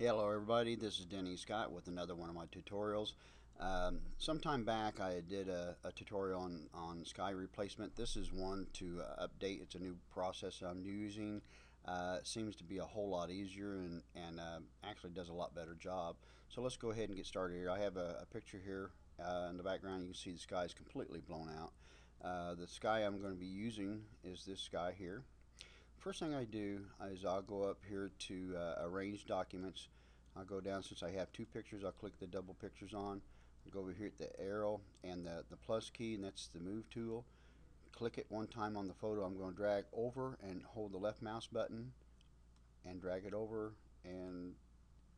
Hello everybody, this is Denny Scott with another one of my tutorials. Sometime back I did a tutorial on sky replacement. This is one to update. It's a new process I'm using. It seems to be a whole lot easier and actually does a lot better job. So let's go ahead and get started here. I have a picture here in the background. You can see the sky is completely blown out. The sky I'm going to be using is this sky here. First thing I do is I'll go up here to arrange documents. I'll go down, since I have two pictures, I'll click the double pictures on. I'll go over here at the arrow and the plus key, and that's the move tool. Click it one time on the photo. I'm going to drag over and hold the left mouse button and drag it over, and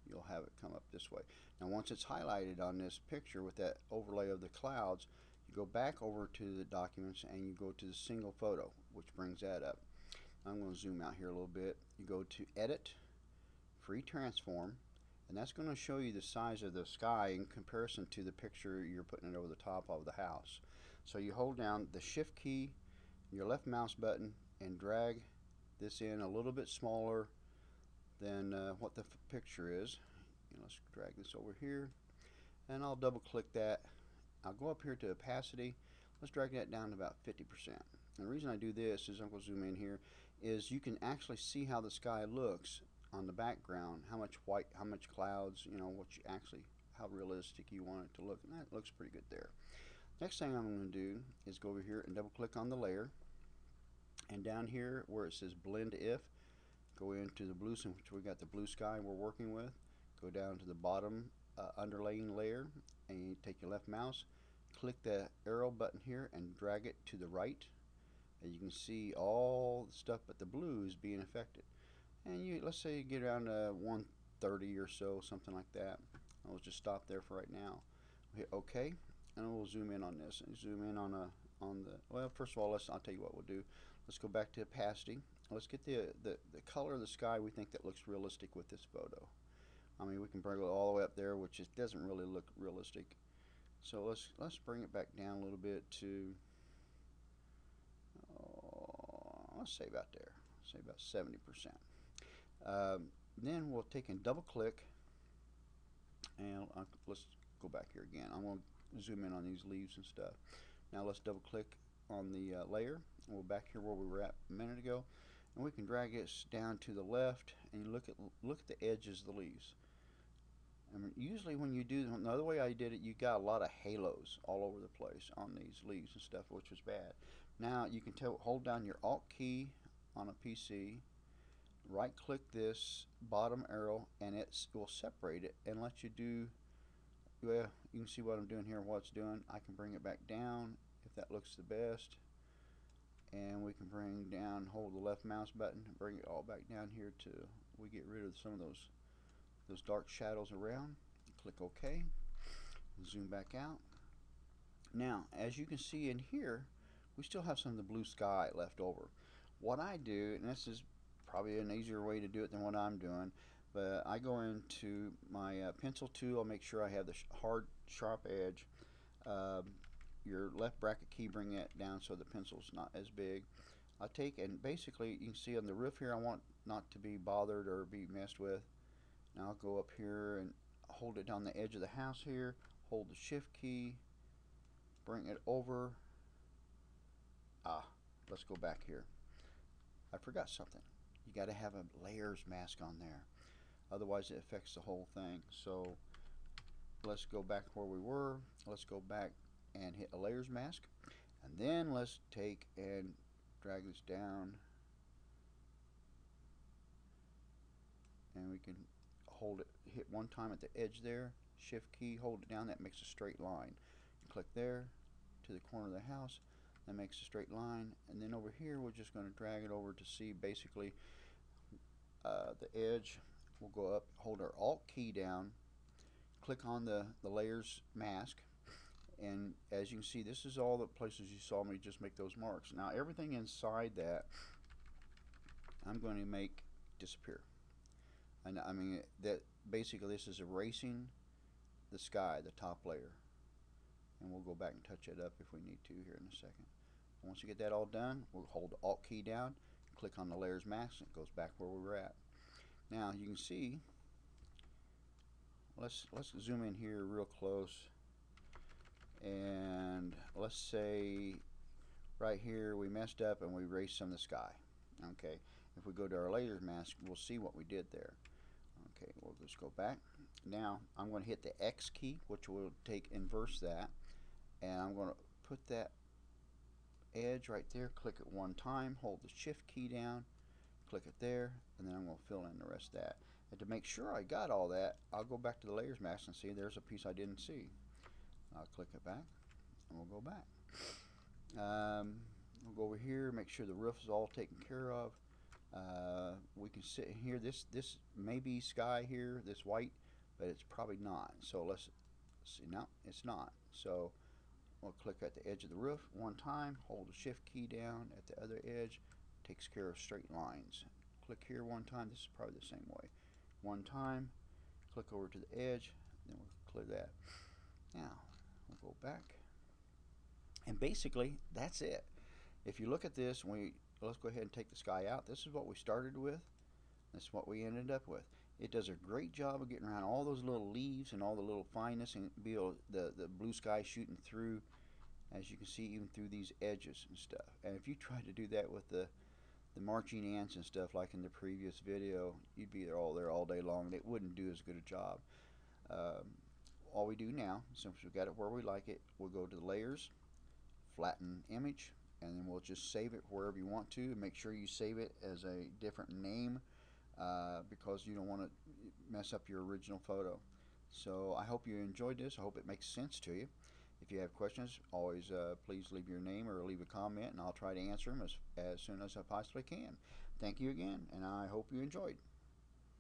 you'll have it come up this way. Now once it's highlighted on this picture with that overlay of the clouds, you go back over to the documents and you go to the single photo, which brings that up. I'm going to zoom out here a little bit. You go to Edit, Free Transform, and that's going to show you the size of the sky in comparison to the picture you're putting it over the top of the house. So you hold down the Shift key, your left mouse button, and drag this in a little bit smaller than what the picture is. Let's drag this over here, and I'll double click that. I'll go up here to opacity. Let's drag that down to about 50%. And the reason I do this is, I'm going to zoom in here, is you can actually see how the sky looks on the background, how much white, how much clouds, what you actually, how realistic you want it to look, and that looks pretty good there. Next thing I'm going to do is go over here and double click on the layer, and down here where it says blend if, go into the blue, which we got the blue sky we're working with. Go down to the bottom underlaying layer, and you take your left mouse, click the arrow button here and drag it to the right, and you can see all the stuff but the blue is being affected. And let's say you get around to 130 or so, something like that. I'll just stop there for right now. Hit OK, and we'll zoom in on this. And zoom in on the, well, first of all, I'll tell you what we'll do. Let's go back to opacity. Let's get the color of the sky we think that looks realistic with this photo. I mean, we can bring it all the way up there, which just doesn't really look realistic. So let's bring it back down a little bit to, let's say about there. Say about 70%. Then we'll take and double click, and let's go back here again. I'm going to zoom in on these leaves and stuff. Now let's double click on the layer, and we're back here where we were at a minute ago, and we can drag this down to the left, and you look at the edges of the leaves. I mean, usually when you do, the other way I did it, you got a lot of halos all over the place on these leaves and stuff, which was bad. Now you can hold down your Alt key on a PC, right click this bottom arrow, and it will separate it and let you do, well, you can see what I'm doing here, what it's doing. I can bring it back down if that looks the best, and we can bring down, hold the left mouse button and bring it all back down here to, we get rid of some of those dark shadows around. Click OK, zoom back out. Now as you can see in here, we still have some of the blue sky left over. What I do, and this is probably an easier way to do it than what I'm doing, but I go into my pencil tool. I'll make sure I have the hard sharp edge. Your left bracket key, bring that down so the pencil's not as big. I take, and basically you can see on the roof here, I want not to be bothered or be messed with. Now I'll go up here and hold it down the edge of the house here, hold the Shift key, bring it over. Let's go back here. I forgot something. You got to have a layers mask on there, otherwise it affects the whole thing. So let's go back where we were. Let's go back and hit a layers mask, and then let's take and drag this down, and we can hold it, hit one time at the edge there, Shift key, hold it down, that makes a straight line. You click there to the corner of the house, that makes a straight line, and then over here we're just going to drag it over to see basically the edge. We'll go up, hold our Alt key down, click on the layers mask, and as you can see, this is all the places you saw me just make those marks. Now everything inside that I'm going to make disappear. And I mean, that basically this is erasing the sky, the top layer, and we'll go back and touch it up if we need to here in a second. Once you get that all done, we'll hold the Alt key down, click on the layers mask, and it goes back where we were at. Now you can see let's zoom in here real close, and let's say right here we messed up and we erased some of the sky. Okay, if we go to our layer mask, we'll see what we did there. Okay, we'll just go back. Now I'm going to hit the X key, which will inverse that, and I'm going to put that edge right there, click it one time, hold the shift key down, click it there, and then I'm going to fill in the rest of that. And to make sure I got all that, I'll go back to the layers mask and see there's a piece I didn't see. I'll click it back, and we'll go back. We'll go over here, make sure the roof is all taken care of. We can sit here. This may be sky here, this white, but it's probably not. So let's see. No, it's not. So we'll click at the edge of the roof one time, hold the shift key down at the other edge, takes care of straight lines. Click here one time. This is probably the same way. One time, click over to the edge, then we'll clear that. Now we'll go back, and basically that's it. If you look at this, let's go ahead and take the sky out. This is what we started with. This is what we ended up with. It does a great job of getting around all those little leaves and all the little fineness, and be able, the blue sky shooting through, as you can see, even through these edges and stuff. And if you tried to do that with the marching ants and stuff like in the previous video, you'd be there all day long, and it wouldn't do as good a job. All we do now, since we've got it where we like it, we'll go to the layers, flatten image, and then we'll just save it wherever you want to. Make sure you save it as a different name, because you don't want to mess up your original photo. So I hope you enjoyed this. I hope it makes sense to you. If you have questions, always please leave your name or leave a comment, and I'll try to answer them as soon as I possibly can. Thank you again, and I hope you enjoyed.